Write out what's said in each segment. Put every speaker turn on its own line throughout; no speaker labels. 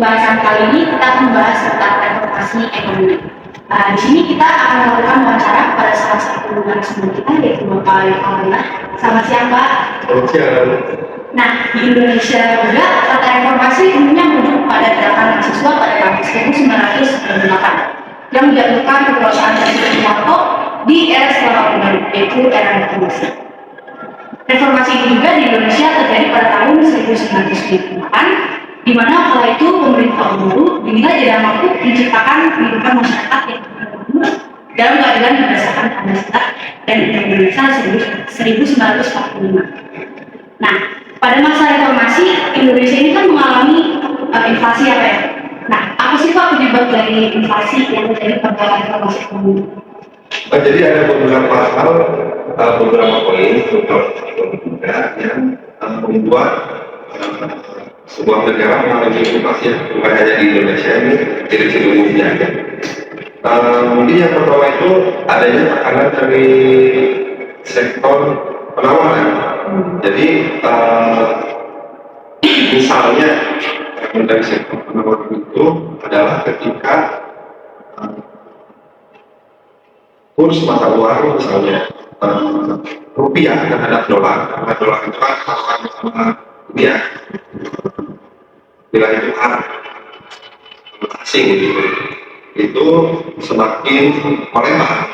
pembahasan kali ini kita akan membahas tentang reformasi ekonomi. Di sini kita akan melakukan wawancara pada salah satu narasumber kita, yaitu Bapak Yohanes. Selamat siang, Pak.
Selamat siang.
Nah, di Indonesia juga kata reformasi umumnya merujuk pada gerakan mahasiswa pada tahun 1998 yang menjatuhkan kekuasaan Presiden Soeharto di era setelah Orde Baru, yaitu era reformasi. Reformasi ini juga di Indonesia terjadi pada tahun 1998, di mana kala itu pemerintah Orde Baru dinilai tidak mampu menciptakan kehidupan masyarakat yang makmur dalam keadilan berdasarkan Pancasila dan Undang-Undang 1945. Nah, pada masa reformasi Indonesia ini kan mengalami inflasi apa ya? Nah, apa sih Pak penyebab dari inflasi yang terjadi pada reformasi ekonomi?
Jadi ada beberapa hal, beberapa poin juga yang membuat sebuah negara mengalami inflasi, bukan hanya di Indonesia, ini ciri-ciri umumnya. Mungkin yang pertama itu adanya tekanan dari sektor penawaran. Jadi misalnya dari sektor penawaran itu adalah ketika kurs mata uang misalnya rupiah terhadap dolar, karena dolar itu kan patokan rupiah, bila itu asing gitu, itu semakin melebar.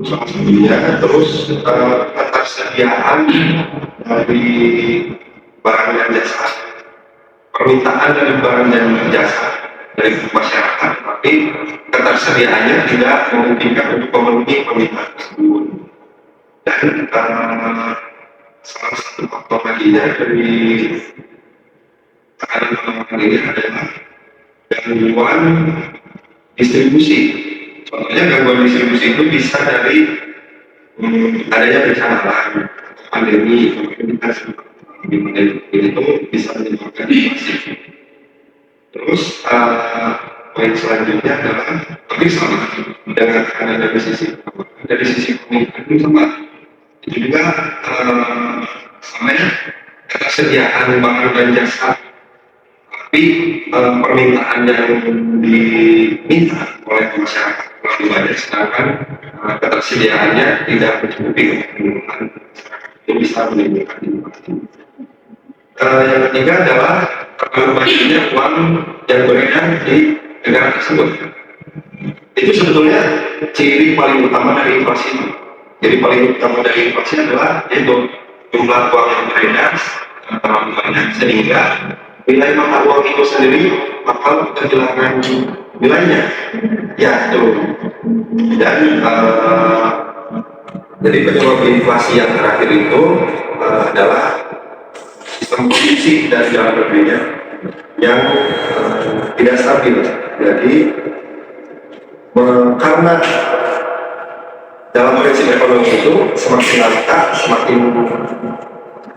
Salah satunya terus ketersediaan dari barang dan jasa, permintaan dari barang dan jasa dari masyarakat, tapi ketersediaannya tidak memungkinkan untuk memenuhi permintaan tersebut. Dan salah satu faktor lainnya dari tekanan penawaran ini adalah gangguan distribusi. Contohnya gangguan distribusi itu bisa dari adanya bencana alam, pandemi, itu bisa menyebabkan inflasi. Terus poin selanjutnya adalah tapi sama dengan dari sisi komunitas itu sama. Itu juga ketersediaan barang dan jasa, tapi permintaan yang diminta oleh masyarakat lebih banyak, sedangkan ketersediaannya tidak mencukupi untuk kebutuhan masyarakat, itu bisa menimbulkan inflasi. Yang ketiga adalah terlalu banyaknya uang yang beredar di negara tersebut. Itu sebetulnya ciri paling utama dari inflasi itu. Jadi paling utama dari inflasi adalah yaitu jumlah uang yang beredar terlalu banyak sehingga nilai mata uang itu sendiri bakal kehilangan nilainya. Ya, itu. Dan jadi penyebab inflasi yang terakhir itu adalah sistem produksi dan dalam negerinya yang tidak stabil. Jadi karena dalam prinsip ekonomi itu semakin langka semakin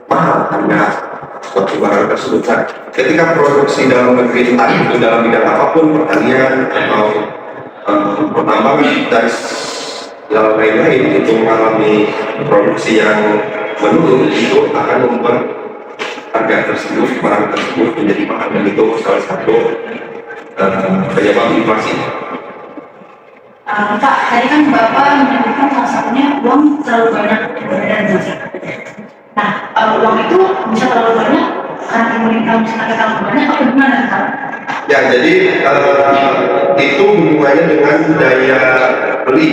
mahal harga suatu barang tersebut. Ketika produksi dalam negeri entah itu dalam bidang apapun, pertanian atau pertambangan dan lain-lain itu mengalami produksi yang menurun, itu akan membuat harga tersebut, barang tersebut menjadi mahal, dan itu salah satu penyebab inflasi.
Pak, tadi kan Bapak menyebutkan salah satunya uang terlalu banyak beredar di masyarakat. Nah, uang itu bisa terlalu banyak karena pemerintah masyarakat terlalu banyak atau gimana Pak?
Ya, jadi itu hubungannya dengan daya beli.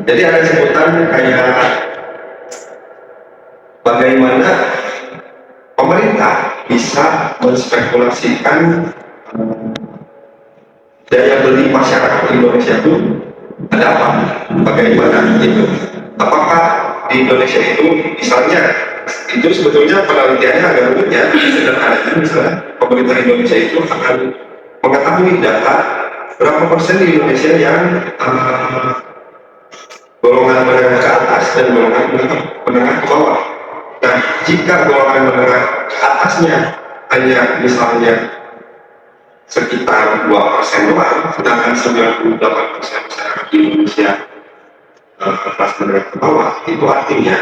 Jadi ada sebutan kayak bagaimana pemerintah bisa menspekulasikan daya beli masyarakat Indonesia itu ada apa? Bagaimana itu? Apakah di Indonesia itu misalnya itu sebetulnya penelitiannya agak rumit ya, sederhananya misalnya pemerintah Indonesia itu akan mengetahui data berapa persen di Indonesia yang golongan menengah ke atas dan golongan menengah ke bawah. Nah, jika golongan menengah ke atasnya hanya misalnya sekitar 2% doang, sedangkan 98% masyarakat di Indonesia kelas menengah ke bawah, itu artinya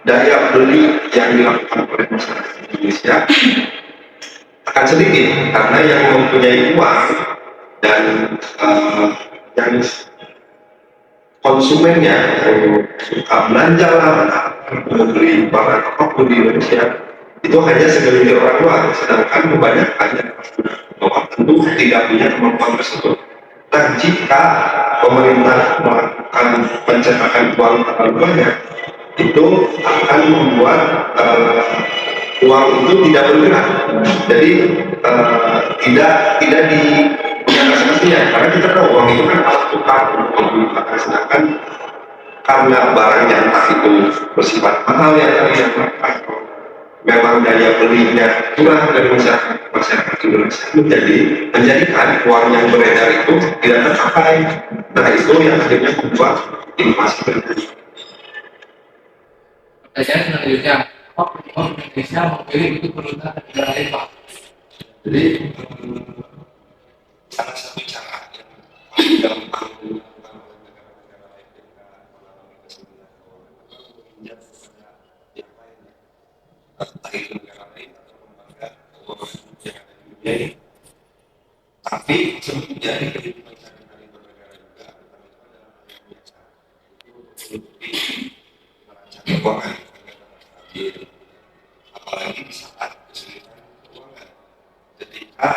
daya beli yang dilakukan oleh masyarakat Indonesia akan sedikit karena yang mempunyai uang dan yang konsumennya yang suka belanja lama membeli barang apapun di Indonesia itu hanya segelintir orang luar, sedangkan kebanyakan yang bahwa tentu tidak punya kemampuan tersebut. Nah, jika pemerintah melakukan pencetakan uang terlalu banyak, itu akan membuat uang itu tidak bergerak, jadi tidak di asasnya, karena kita tahu uang itu kan alat tukar untuk membeli, sedangkan karena barangnya entah itu bersifat mahal yang memang daya belinya kurang dari masyarakat Indonesia, menjadikan uang yang beredar itu tidak tercapai. Nah, itu yang akhirnya membuat inflasi terjadi.
Pertanyaan selanjutnya, apa penyebab Indonesia memilih untuk berutang ke negara lain, Pak?
Jadi salah satu cara yang paling gampang negara-negara lain mengalami kesulitan meminjam kepada yang lainnya, entah itu negara lain atau lembaga keuangan yang ada di dunia ini. Tapi sebetulnya di kehidupan sehari-hari bernegara juga, utang itu adalah hal yang biasa. Itu menutupi neraca keuangan agar tetap stabil, apalagi di saat kesulitan keuangan. Ketika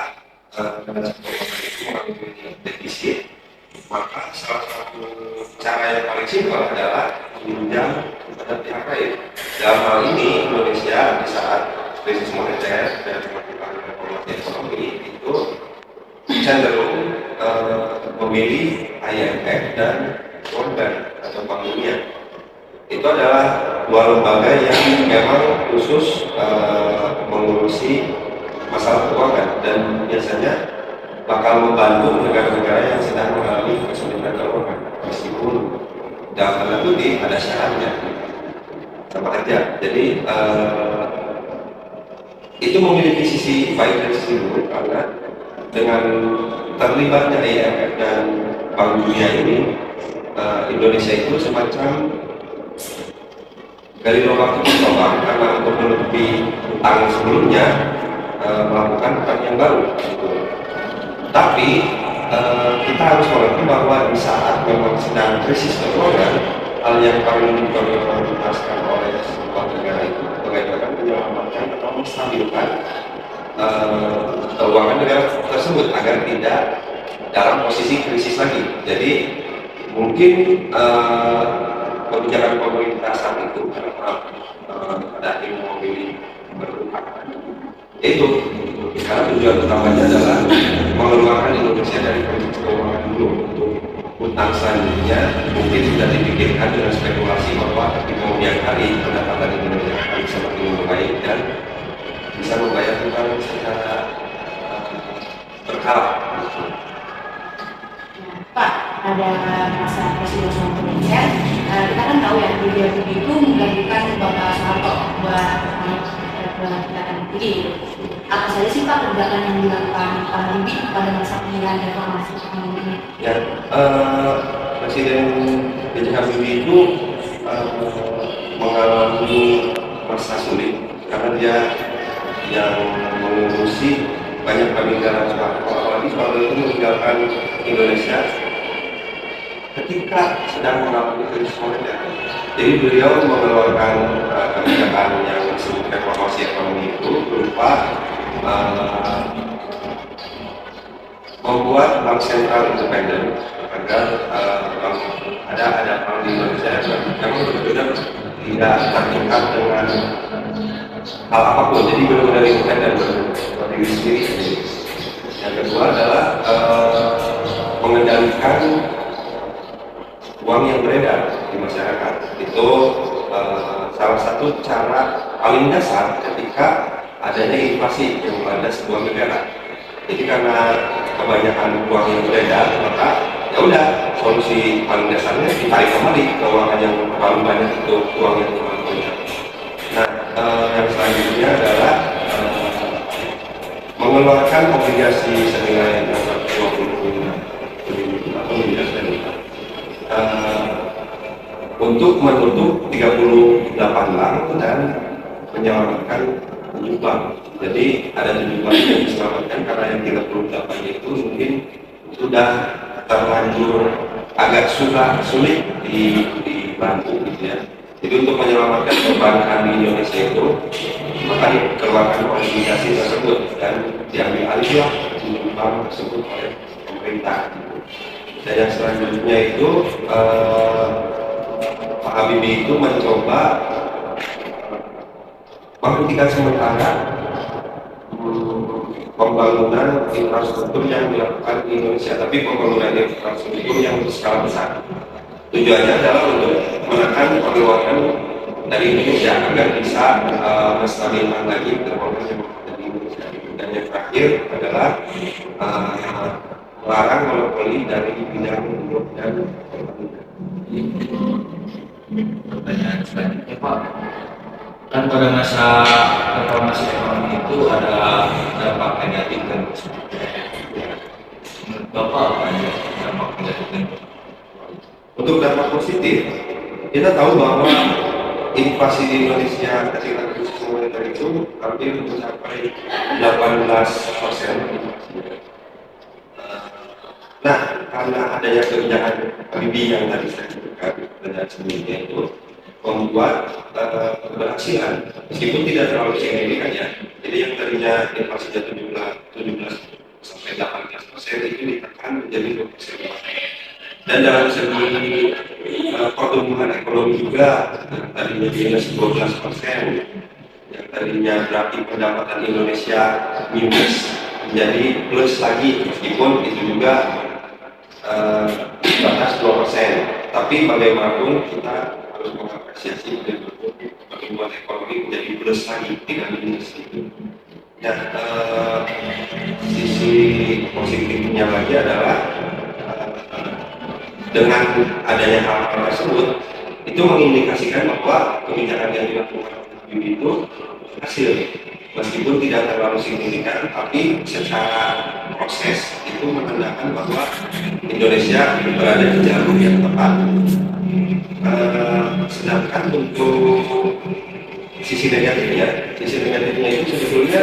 neraca keuangan itu mengalami defisit, maka salah satu cara yang paling simpel adalah meminjam kepada pihak lain. Dalam hal ini Indonesia di saat krisis moneter dan melakukan reformasi ekonomi itu cenderung memilih IMF dan World Bank atau Bank Dunia. Itu adalah dua lembaga yang memang khusus mengurusi masalah keuangan dan biasanya bakal membantu negara-negara yang sedang mengalami kesulitan keuangan, meskipun dalam tanda kutip ada syaratnya sama aja. Jadi itu memiliki sisi baik dan sisi buruk, karena dengan terlibatnya IMF dan Bank Dunia ini, Indonesia itu semacam dari lubang ke lubang, karena untuk menutupi utang sebelumnya melakukan utang yang baru. Tapi kita harus mengerti bahwa di saat memang sedang krisis keuangan, hal yang paling diprioritaskan oleh sebuah negara itu bagaimana menyelamatkan atau menstabilkan keuangan negara tersebut agar tidak dalam posisi krisis lagi. Jadi mungkin kebijakan pemerintah saat itu ada yang memilih berutang, itu karena tujuan utamanya adalah mengeluarkan Indonesia dari krisis keuangan dulu. Untuk utang selanjutnya mungkin sudah dipikirkan dengan spekulasi bahwa di kemudian hari pendapatan Indonesia akan semakin membaik dan bisa membayar utang secara berkala.
Pak, ada masa presiden Indonesia, kita kan tahu ya, beliau itu menggantikan Bapak Soeharto buat kebijakan tinggi. Apa saja sih Pak kebijakan yang dilakukan Pak Habibie pada masa pemilihan reformasi ini?
Ya, Presiden B.J. Habibie itu mengalami masa sulit karena dia yang mengurusi banyak peninggalan Soeharto, apalagi Soeharto itu meninggalkan Indonesia ketika sedang mengalami krisis moneter. Jadi beliau mengeluarkan kebijakan yang disebut reformasi ekonomi itu berupa membuat bank sentral independen agar ada bank di Indonesia yang benar-benar tidak tertingkat dengan hal apapun, jadi benar-benar independen berdiri sendiri. Yang kedua adalah mengendalikan uang yang beredar di masyarakat. Itu salah satu cara paling dasar ketika adanya inflasi yang melanda sebuah negara. Jadi karena kebanyakan uang yang beredar, maka ya udah, solusi paling dasarnya ditarik kembali keuangan yang paling banyak, itu uang yang paling banyak. Nah, yang selanjutnya adalah mengeluarkan obligasi senilai 20 atau miliar untuk menutup 38 bank dan menyelamatkan 7 bank. Jadi ada 7 kali yang diselamatkan karena yang 38 itu mungkin sudah terlanjur agak sulit dibantu gitu ya. Jadi untuk menyelamatkan perbankan di Indonesia itu maka dikeluarkan obligasi tersebut dan diambil alihlah bank tersebut oleh pemerintah. Dan yang selanjutnya itu Pak Habibie itu mencoba menghentikan sementara pembangunan infrastruktur yang dilakukan di Indonesia, tapi pembangunan infrastruktur yang berskala besar. Tujuannya adalah untuk menekan pengeluaran dari Indonesia agar bisa menstabilkan lagi keuangan yang ada di Indonesia. Dan yang terakhir adalah melarang monopoli dari bidang minyak dan pertambangan.
Pertanyaan selanjutnya Pak, kan pada masa reformasi ekonomi itu ada dampak negatif dan positif. Menurut Bapak apa aja dampak negatif dan positif?
Untuk dampak positif, kita tahu bahwa inflasi di Indonesia ketika krisis moneter itu hampir mencapai 18%. Nah, karena adanya kebijakan Habibie yang tadi saya sebutkan dan sebelumnya itu membuat keberhasilan meskipun tidak terlalu signifikan ya. Jadi yang tadinya inflasinya 17 sampai 18% itu ditekan menjadi 20%. Dan dalam segi pertumbuhan ekonomi juga tadinya minus 12%, yang tadinya berarti pendapatan Indonesia minus menjadi plus lagi meskipun itu juga batas 2%. Tapi bagaimanapun kita harus mengapresiasi pertumbuhan ekonomi menjadi plus lagi, tidak minus itu. Nah, sisi positifnya lagi adalah dengan adanya hal-hal tersebut itu mengindikasikan bahwa kebijakan yang dilakukan Habibie itu berhasil, meskipun tidak terlalu signifikan, tapi secara proses itu menandakan bahwa Indonesia berada di jalur yang tepat. Sedangkan untuk sisi negatifnya itu sebetulnya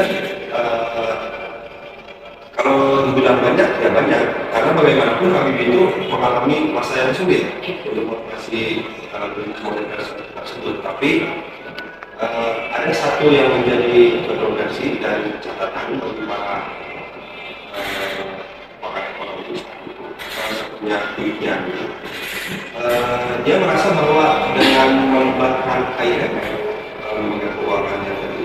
kalau dibilang banyak, ya banyak. Karena bagaimanapun Habibie itu mengalami masa yang sulit untuk mengatasi moneter tersebut. Tapi ada satu yang menjadi kontroversi dan catatan bagi para pakar ekonomi, salah satunya Wikian. Dia merasa bahwa dengan melibatkan IMF, lembaga keuangan yang tadi,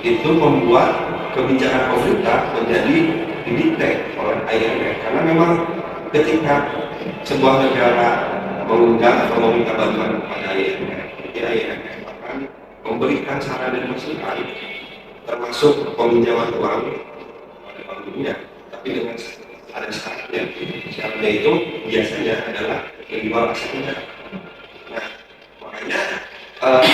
itu membuat kebijakan pemerintah menjadi didikte oleh IMF, karena memang ketika sebuah negara mengundang atau meminta bantuan kepada IMF, IMF akan memberikan saran dan masukan, termasuk peminjaman uang pada Bank Dunia, tapi dengan ada syaratnya. Syaratnya itu biasanya adalah menjual aset negara. Nah, makanya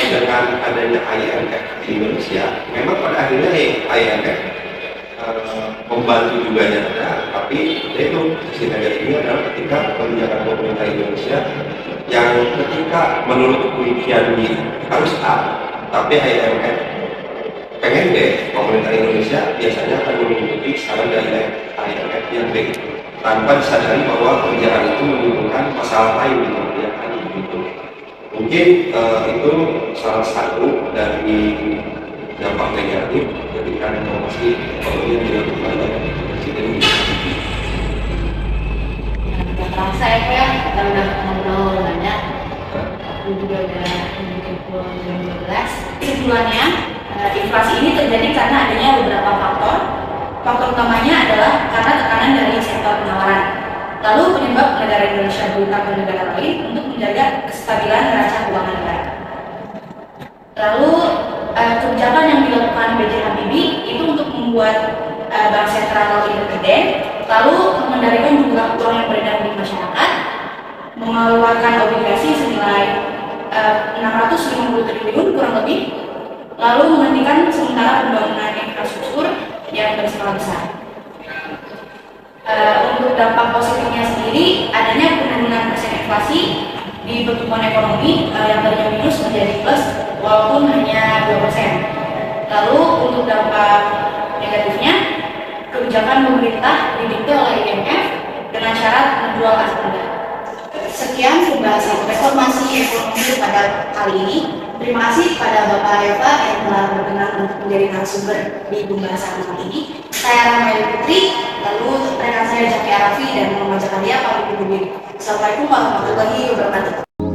dengan adanya IMF di Indonesia, memang pada akhirnya IMF membantu juga ada, tapi itu sisi negatifnya adalah ketika kebijakan pemerintah Indonesia yang ketika menurut Wikian harus A, tapi IMF pengen B, pemerintah Indonesia biasanya akan mengikuti saran dari IMF yang B, tanpa disadari bahwa kebijakan itu menimbulkan masalah lain di kebijakan itu. Mungkin itu salah satu dari dampak negatif ketika reformasi ekonomi yang dilakukan oleh Presiden.
Tidak terasa ya Pak ya, kita udah ngobrol banyak. Aku juga udah mengikuti 2012. Kesimpulannya, inflasi ini terjadi karena adanya beberapa faktor. Faktor utamanya adalah karena tekanan dari sektor penawaran. Lalu penyebab negara Indonesia berutang ke negara lain untuk menjaga kestabilan neraca keuangan negara. Lalu kebijakan yang dilakukan B.J. Habibie itu untuk membuat bank sentral independen, lalu mengendalikan jumlah uang yang beredar di masyarakat, mengeluarkan obligasi senilai 650 triliun kurang lebih, lalu menghentikan sementara pembangunan infrastruktur yang berskala besar. Untuk dampak positifnya sendiri, adanya penurunan persen inflasi di pertumbuhan ekonomi yang tadinya minus menjadi plus walaupun hanya 2%. Lalu untuk dampak negatifnya, kebijakan pemerintah didikte oleh IMF dengan syarat menjual aset negara. Sekian pembahasan reformasi ekonomi pada kali ini. Terima kasih kepada Bapak Eva yang telah berkenan untuk menjadi narasumber di pembahasan kali ini. Saya Ramayli Putri, lalu rekan saya Jaki Arafi dan Muhammad Zakaria pamit undur diri. Assalamualaikum warahmatullahi wabarakatuh.